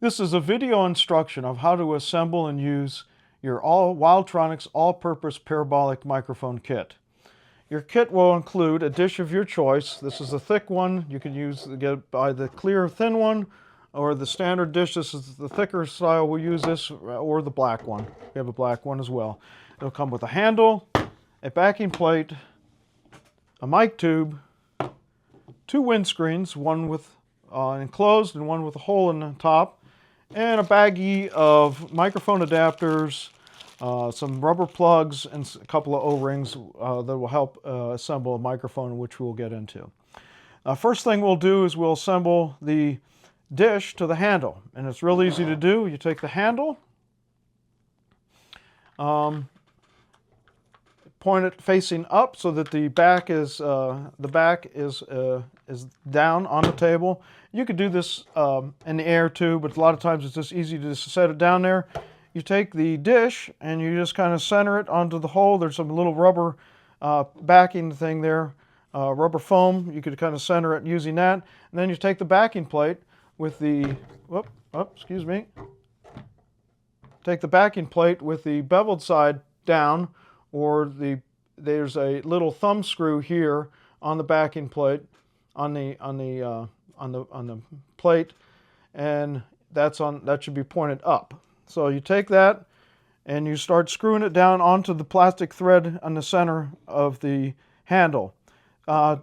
This is a video instruction of how to assemble and use your Wildtronics all-purpose parabolic microphone kit. Your kit will include a dish of your choice. This is a thick one. You can buy the clear thin one or the standard dish. This is the thicker style. We'll use this or the black one. We have a black one as well. It'll come with a handle, a backing plate, a mic tube, two windscreens, one with enclosed and one with a hole in the top, and a baggie of microphone adapters, some rubber plugs, and a couple of O-rings that will help assemble a microphone, which we'll get into. First thing we'll do is we'll assemble the dish to the handle, and it's real easy to do. You take the handle, point it facing up so that the back is down on the table. You could do this in the air too, but a lot of times it's just easy to just set it down there. You take the dish and you just kind of center it onto the hole. There's some little rubber backing thing there, rubber foam. You could kind of center it using that. And then you take the backing plate with the, take the backing plate with the beveled side down, or there's a little thumb screw here on the backing plate, on the plate, and that should be pointed up. So you take that and you start screwing it down onto the plastic thread on the center of the handle.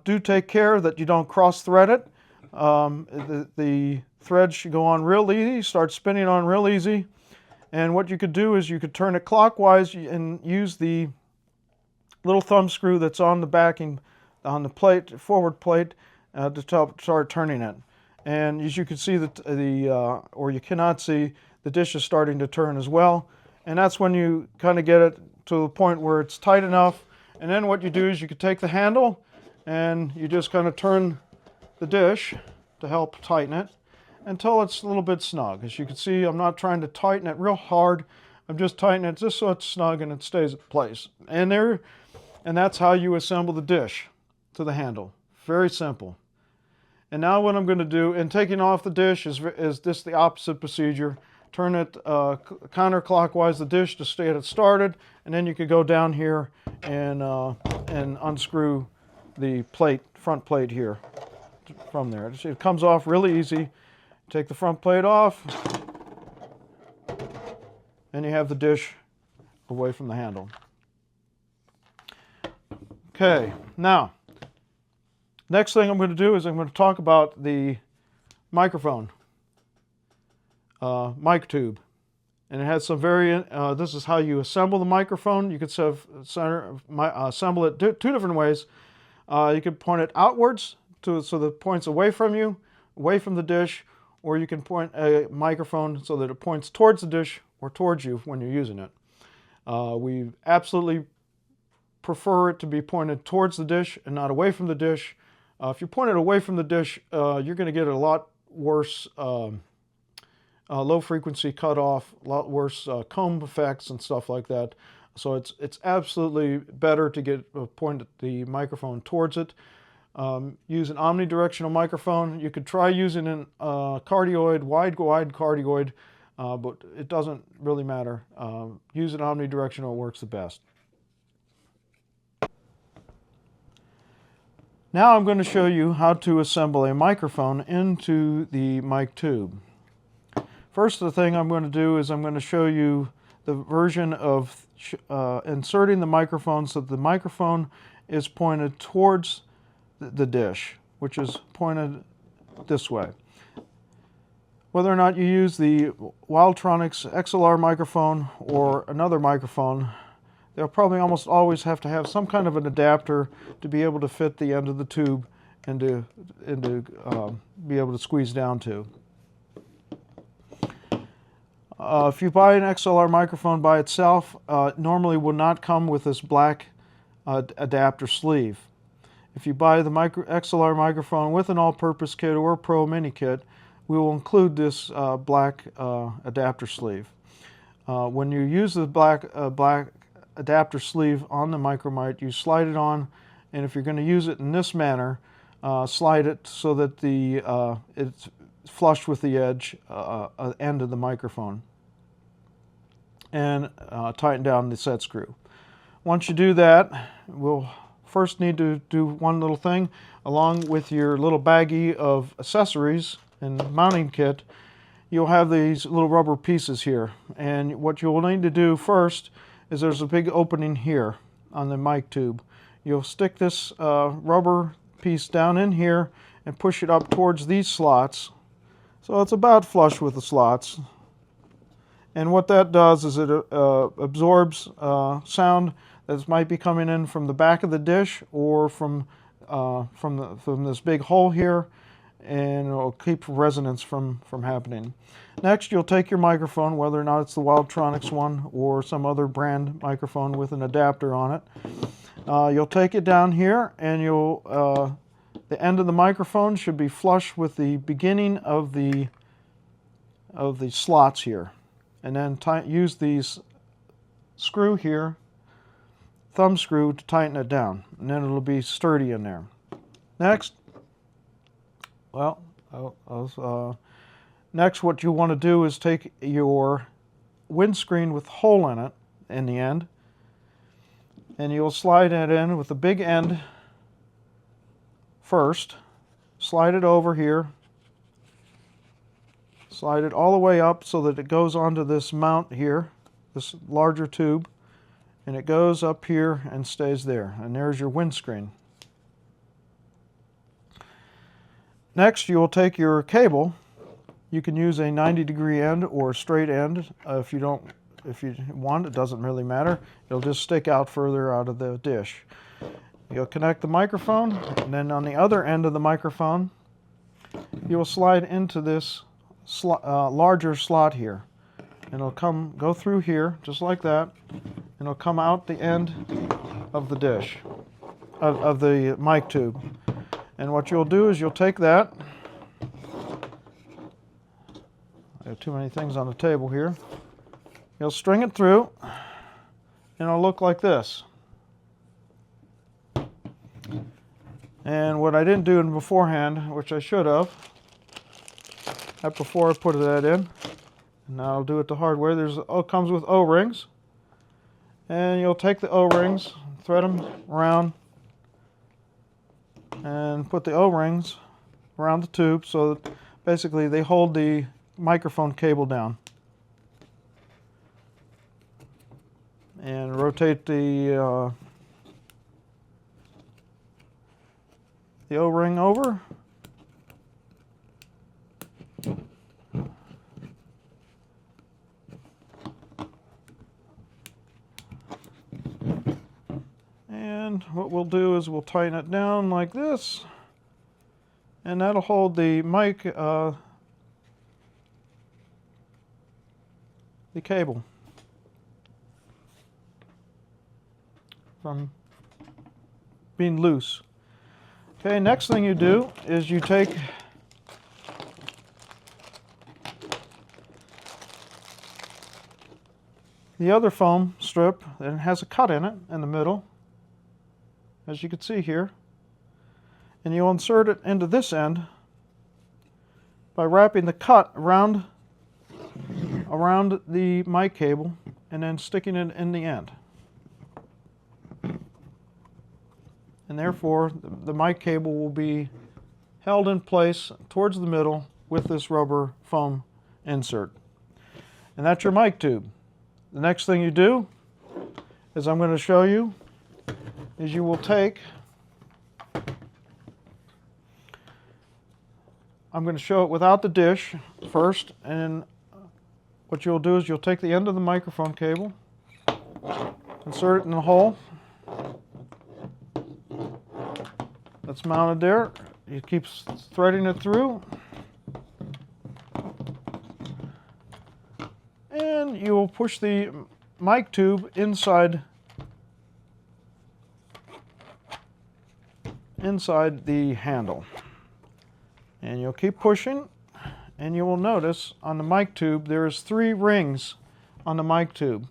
Do take care that you don't cross thread it. The thread should go on real easy, start spinning on real easy. And what you could do is you could turn it clockwise and use the little thumb screw that's on the backing, on the plate, forward plate, to start turning it. And as you can see, or you cannot see, the dish is starting to turn as well. And that's when you kind of get it to the point where it's tight enough. And then what you do is you could take the handle and you just kind of turn the dish to help tighten it until it's a little bit snug. As you can see, I'm not trying to tighten it real hard. I'm just tightening it just so it's snug and it stays in place. And that's how you assemble the dish to the handle. Very simple. And now what I'm going to do, in taking off the dish, is just the opposite procedure. Turn it counterclockwise, the dish, to stay it started, and then you could go down here and unscrew the plate, front plate here from there. It comes off really easy. Take the front plate off, and you have the dish away from the handle. Okay, now, next thing I'm going to do is I'm going to talk about the microphone, mic tube. And it has some this is how you assemble the microphone. You could assemble it two different ways. You could point it outwards so that it points away from you, away from the dish, or you can point a microphone so that it points towards the dish or towards you when you're using it. We absolutely prefer it to be pointed towards the dish and not away from the dish. If you point it away from the dish, you're going to get a lot worse low frequency cutoff, a lot worse comb effects and stuff like that. So it's absolutely better to point the microphone towards it. Use an omnidirectional microphone. You could try using a cardioid, wide cardioid, but it doesn't really matter. Use an omnidirectional, works the best. Now I'm going to show you how to assemble a microphone into the mic tube. First, the thing I'm going to do is I'm going to show you the version of inserting the microphone so that the microphone is pointed towards the dish, which is pointed this way. Whether or not you use the Wildtronics XLR microphone or another microphone, they'll probably almost always have to have some kind of an adapter to be able to fit the end of the tube and to be able to squeeze down to. If you buy an XLR microphone by itself, it normally will not come with this black adapter sleeve. If you buy the XLR microphone with an all-purpose kit or a Pro Mini kit, we will include this black adapter sleeve. When you use the black adapter sleeve on the micromite, you slide it on, and if you're going to use it in this manner, slide it so that it's flush with the edge end of the microphone, and tighten down the set screw. Once you do that, we'll first need to do one little thing. Along with your little baggie of accessories and mounting kit, you'll have these little rubber pieces here. And what you'll need to do first is there's a big opening here on the mic tube. You'll stick this rubber piece down in here and push it up towards these slots. So it's about flush with the slots. And what that does is it absorbs sound that might be coming in from the back of the dish or from this big hole here, and it'll keep resonance from happening. Next, you'll take your microphone, whether or not it's the Wildtronics one or some other brand microphone with an adapter on it. You'll take it down here, and the end of the microphone should be flush with the beginning of the slots here, and then use these screw here, thumb screw, to tighten it down, and then it'll be sturdy in there. Next, next what you want to do is take your windscreen with a hole in it in the end, and you'll slide it in with the big end first. Slide it over here. Slide it all the way up so that it goes onto this mount here, this larger tube, and it goes up here and stays there. And there's your windscreen. Next, you will take your cable. You can use a 90-degree end or a straight end. If you want, it doesn't really matter. It'll just stick out further out of the dish. You'll connect the microphone, and then on the other end of the microphone, you will slide into this larger slot here. And it'll go through here, just like that, and it'll come out the end of the dish, of the mic tube. And what you'll do is you'll take that. I have too many things on the table here. You'll string it through, and it'll look like this. And what I didn't do beforehand, which I should have, before I put that in, and now I'll do it the hard way. It comes with O-rings, and you'll take the O-rings, thread them around, and put the O-rings around the tube so that basically they hold the microphone cable down. And rotate the O-ring over. And what we'll do is we'll tighten it down like this, and that'll hold the mic, the cable from being loose. Okay, next thing you do is you take the other foam strip that has a cut in it in the middle, as you can see here, and you'll insert it into this end by wrapping the cut around the mic cable and then sticking it in the end. And therefore, the mic cable will be held in place towards the middle with this rubber foam insert. And that's your mic tube. The next thing you do is I'm going to show you is you will take, I'm going to show it without the dish first, and what you'll do is you'll take the end of the microphone cable, insert it in the hole that's mounted there. You keep threading it through, and you will push the mic tube inside the handle, and you'll keep pushing, and you will notice on the mic tube there's 3 rings on the mic tube.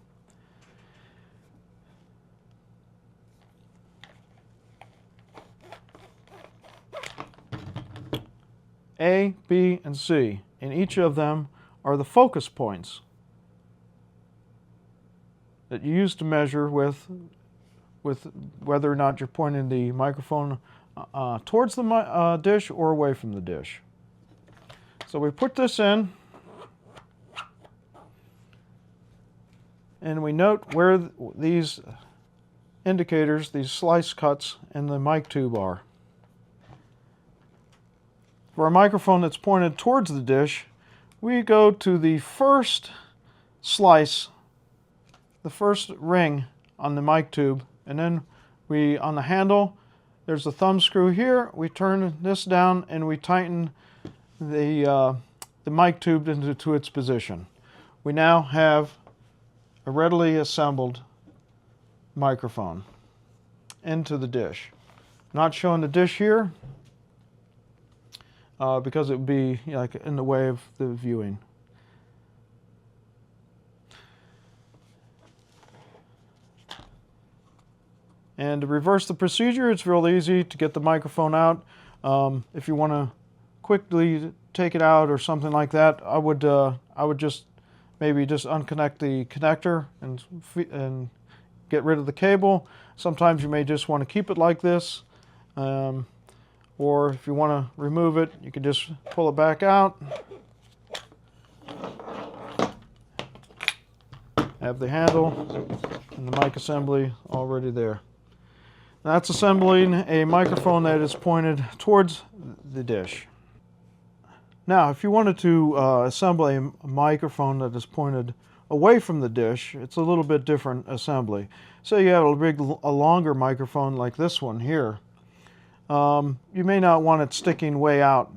A, B, and C, and each of them are the focus points that you use to measure with whether or not you're pointing the microphone towards the dish or away from the dish. So we put this in, and we note where these indicators, these slice cuts in the mic tube are. For a microphone that's pointed towards the dish, we go to the first slice, the first ring on the mic tube, and then on the handle, there's a thumb screw here. We turn this down and we tighten the mic tube into its position. We now have a readily assembled microphone into the dish. I'm not showing the dish here because it would be like in the way of the viewing. And to reverse the procedure, it's real easy to get the microphone out. If you want to quickly take it out or something like that, I would just maybe just unconnect the connector and get rid of the cable. Sometimes you may just want to keep it like this. Or if you want to remove it, you can just pull it back out. Have the handle and the mic assembly already there. That's assembling a microphone that is pointed towards the dish. Now, if you wanted to assemble a microphone that is pointed away from the dish, it's a little bit different assembly. Say you have a longer microphone like this one here. You may not want it sticking way out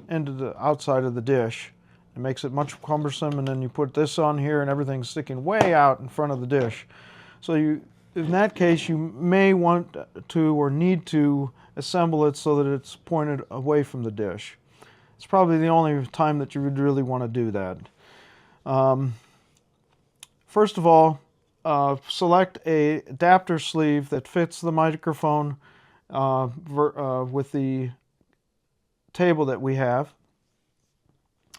into the outside of the dish. It makes it much cumbersome, and then you put this on here and everything's sticking way out in front of the dish. So in that case, you may want to or need to assemble it so that it's pointed away from the dish. It's probably the only time that you would really want to do that. First of all, select an adapter sleeve that fits the microphone with the table that we have.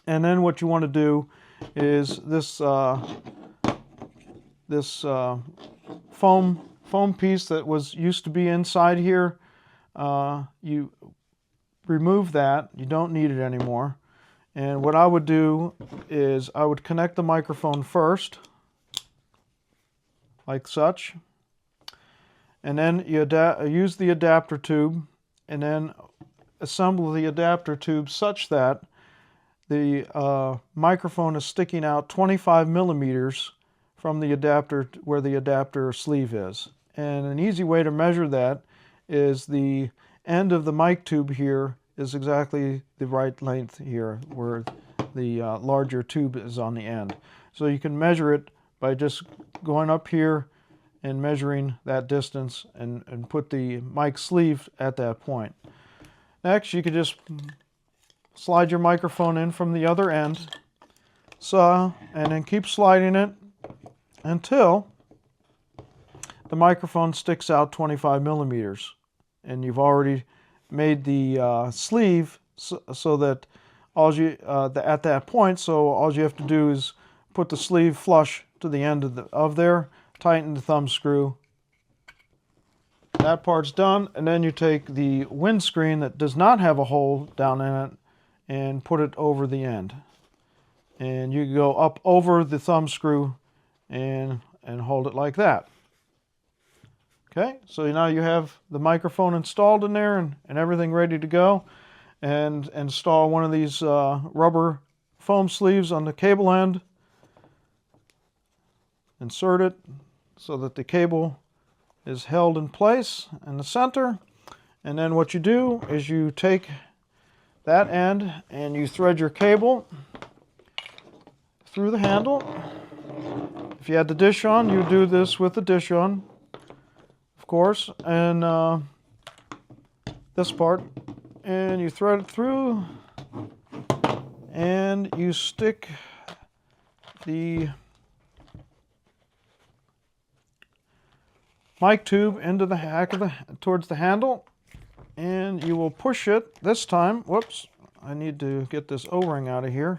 And then what you want to do is this foam piece that used to be inside here, you remove that. You don't need it anymore. And what I would do is I would connect the microphone first, like such. And then you use the adapter tube, and then assemble the adapter tube such that the microphone is sticking out 25 millimeters from the adapter where the adapter sleeve is. And an easy way to measure that is the end of the mic tube here is exactly the right length here where the larger tube is on the end. So you can measure it by just going up here and measuring that distance and put the mic sleeve at that point. Next, you could just slide your microphone in from the other end, and then keep sliding it until the microphone sticks out 25 millimeters. And you've already made the sleeve so that at that point, so all you have to do is put the sleeve flush to the end of there, tighten the thumb screw. That part's done, and then you take the windscreen that does not have a hole down in it and put it over the end. And you go up over the thumb screw and hold it like that. Okay, so now you have the microphone installed in there and everything ready to go. And install one of these rubber foam sleeves on the cable end. Insert it so that the cable is held in place in the center. And then what you do is you take that end and you thread your cable through the handle. If you had the dish on, you do this with the dish on, of course, and this part, and you thread it through, and you stick the mic tube into the towards the handle, and you will push it this time. Whoops, I need to get this O-ring out of here.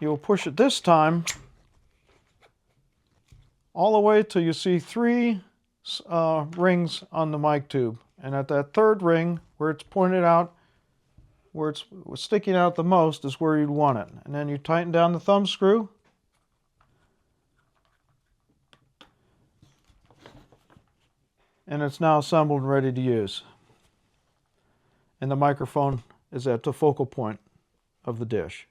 You'll push it this time all the way till you see 3 rings on the mic tube. And at that 3rd ring, where it's pointed out, where it's sticking out the most, is where you'd want it. And then you tighten down the thumb screw. And it's now assembled and ready to use. And the microphone is at the focal point of the dish.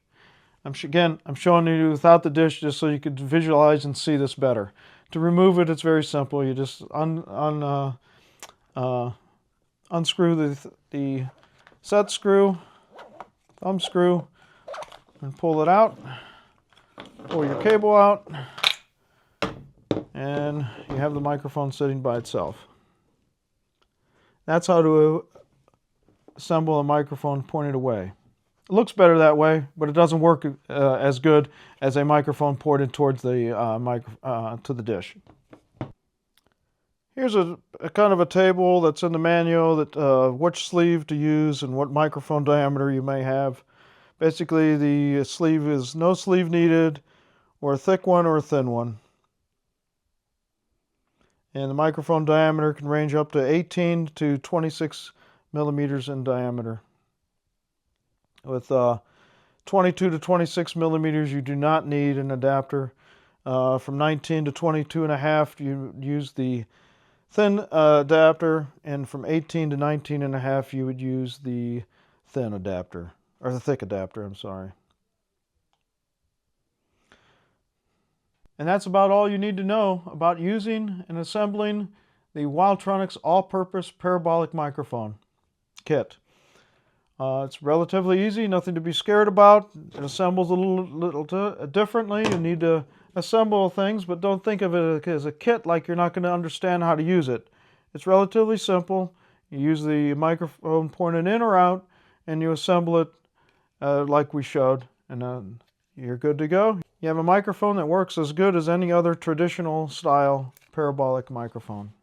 Again, I'm showing you without the dish just so you could visualize and see this better. To remove it, it's very simple. You just unscrew the set screw, thumb screw, and pull it out. Pull your cable out, and you have the microphone sitting by itself. That's how to assemble a microphone pointed away. It looks better that way, but it doesn't work as good as a microphone pointed towards the to the dish. Here's a kind of a table that's in the manual that which sleeve to use and what microphone diameter you may have. Basically, the sleeve is no sleeve needed, or a thick one or a thin one. And the microphone diameter can range up to 18 to 26 millimeters in diameter. With 22 to 26 millimeters, you do not need an adapter. From 19 to 22.5, you use the thin adapter, and from 18 to 19.5, you would use the thin adapter, or the thick adapter, I'm sorry. And that's about all you need to know about using and assembling the Wildtronics all-purpose parabolic microphone kit. It's relatively easy, nothing to be scared about. It assembles a little differently. You need to assemble things, but don't think of it as a kit like you're not going to understand how to use it. It's relatively simple. You use the microphone pointed in or out, and you assemble it like we showed, and you're good to go. You have a microphone that works as good as any other traditional style parabolic microphone.